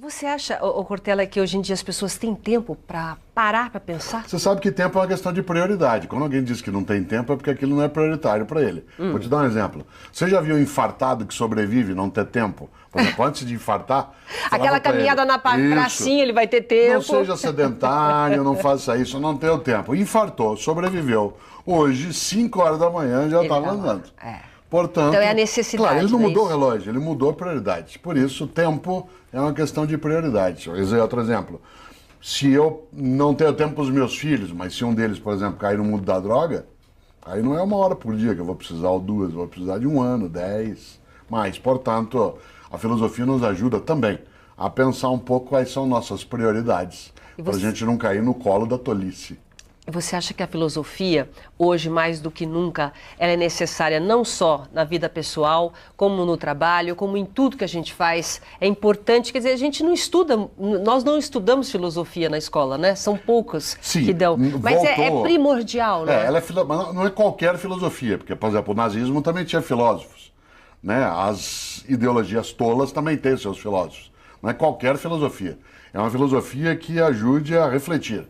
Você acha, ô Cortella, que hoje em dia as pessoas têm tempo para parar para pensar? Você sabe que tempo é uma questão de prioridade. Quando alguém diz que não tem tempo é porque aquilo não é prioritário para ele. Vou te dar um exemplo. Você já viu um infartado que sobrevive não ter tempo? Por exemplo, antes de infartar... Aquela caminhada na pracinha, ele vai ter tempo. Não seja sedentário, não faça isso, não tenha o tempo. Infartou, sobreviveu. Hoje, 5 horas da manhã, já estava andando. Portanto, então é a necessidade. Claro, ele não mudou o isso? relógio, ele mudou a prioridade. Por isso, o tempo é uma questão de prioridade. Vou dizer outro exemplo. Se eu não tenho tempo para os meus filhos, mas se um deles, por exemplo, cair no mundo da droga, aí não é 1 hora por dia que eu vou precisar, ou 2, eu vou precisar de 1 ano, 10. Mas, portanto, a filosofia nos ajuda também a pensar um pouco quais são nossas prioridades, para a gente não cair no colo da tolice. Você acha que a filosofia, hoje mais do que nunca, ela é necessária não só na vida pessoal, como no trabalho, como em tudo que a gente faz? É importante, quer dizer, a gente não estuda, nós não estudamos filosofia na escola, né? São poucos que dão. Mas é primordial, né? Mas não é qualquer filosofia, porque, por exemplo, o nazismo também tinha filósofos, né? As ideologias tolas também têm seus filósofos. Não é qualquer filosofia. É uma filosofia que ajude a refletir,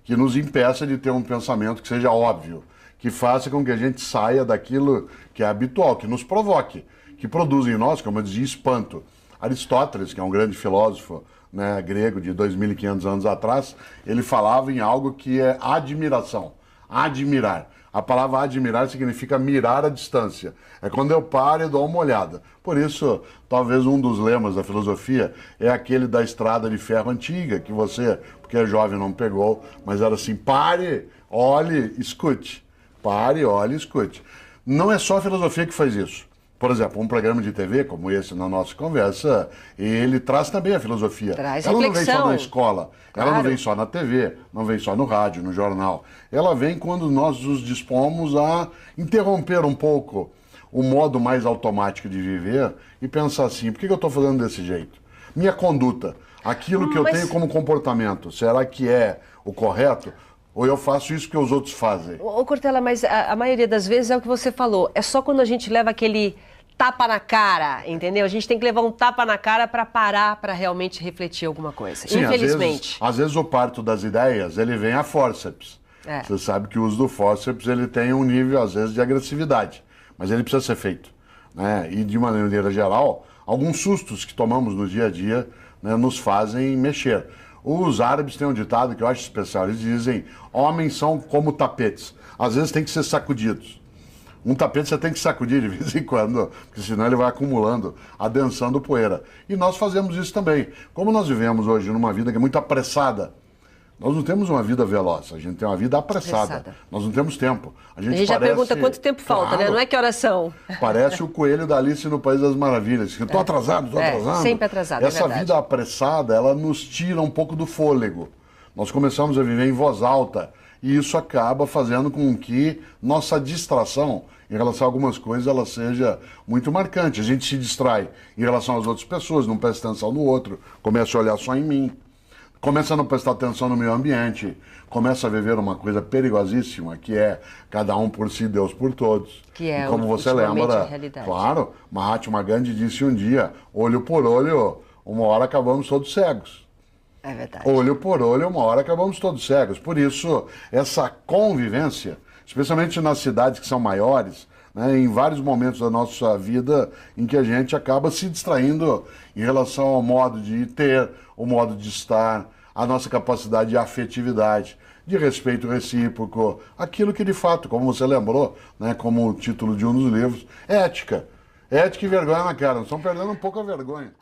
que nos impeça de ter um pensamento que seja óbvio, que faça com que a gente saia daquilo que é habitual, que nos provoque, que produza em nós, como eu dizia, espanto. Aristóteles, que é um grande filósofo, né, grego de 2.500 anos atrás, ele falava em algo que é admiração, admirar. A palavra admirar significa mirar a distância. É quando eu paro e dou uma olhada. Por isso, talvez um dos lemas da filosofia é aquele da estrada de ferro antiga, que você, porque é jovem, não pegou, mas era assim, pare, olhe, escute. Pare, olhe, escute. Não é só a filosofia que faz isso. Por exemplo, um programa de TV como esse na nossa conversa, ele traz também a filosofia. Traz ela reflexão. não vem só na escola, Claro. ela não vem só na TV, não vem só no rádio, no jornal. Ela vem quando nós nos dispomos a interromper um pouco o modo mais automático de viver e pensar assim, por que eu estou fazendo desse jeito? Minha conduta, aquilo que eu tenho como comportamento, será que é o correto? Ou eu faço isso que os outros fazem? Ô Cortella, mas a maioria das vezes é o que você falou. É só quando a gente leva aquele tapa na cara, entendeu? A gente tem que levar um tapa na cara para parar, para realmente refletir alguma coisa. Sim, infelizmente. Às vezes o parto das ideias, ele vem a fórceps. Você sabe que o uso do fórceps, ele tem um nível, às vezes, de agressividade. Mas ele precisa ser feito, né? E, de maneira geral, alguns sustos que tomamos no dia a dia, né, nos fazem mexer. Os árabes têm um ditado que eu acho especial. Eles dizem, homens são como tapetes. Às vezes tem que ser sacudidos. Um tapete você tem que sacudir de vez em quando, porque senão ele vai acumulando, adensando poeira. E nós fazemos isso também. Como nós vivemos hoje numa vida que é muito apressada, nós não temos uma vida veloz, a gente tem uma vida apressada. Nós não temos tempo. A gente já pergunta quanto tempo falta, né? Não é que horas são. Parece o coelho da Alice no País das Maravilhas. Estou atrasado, estou atrasado. Sempre atrasado, Essa vida apressada, ela nos tira um pouco do fôlego. Nós começamos a viver em voz alta e isso acaba fazendo com que nossa distração em relação a algumas coisas ela seja muito marcante. A gente se distrai em relação às outras pessoas, não presta atenção no outro, começa a olhar só em mim. Começa a não prestar atenção no meio ambiente, começa a viver uma coisa perigosíssima, que é cada um por si, Deus por todos. Que é, e como você lembra, a realidade. Claro, Mahatma Gandhi disse um dia, olho por olho, uma hora acabamos todos cegos. É verdade. Olho por olho, uma hora acabamos todos cegos. Por isso, essa convivência, especialmente nas cidades que são maiores, né, em vários momentos da nossa vida em que a gente acaba se distraindo em relação ao modo de ter, o modo de estar, a nossa capacidade de afetividade, de respeito recíproco, aquilo que de fato, como você lembrou, né, como o título de um dos livros, é ética. Ética e vergonha na cara, nós estamos perdendo um pouco a vergonha.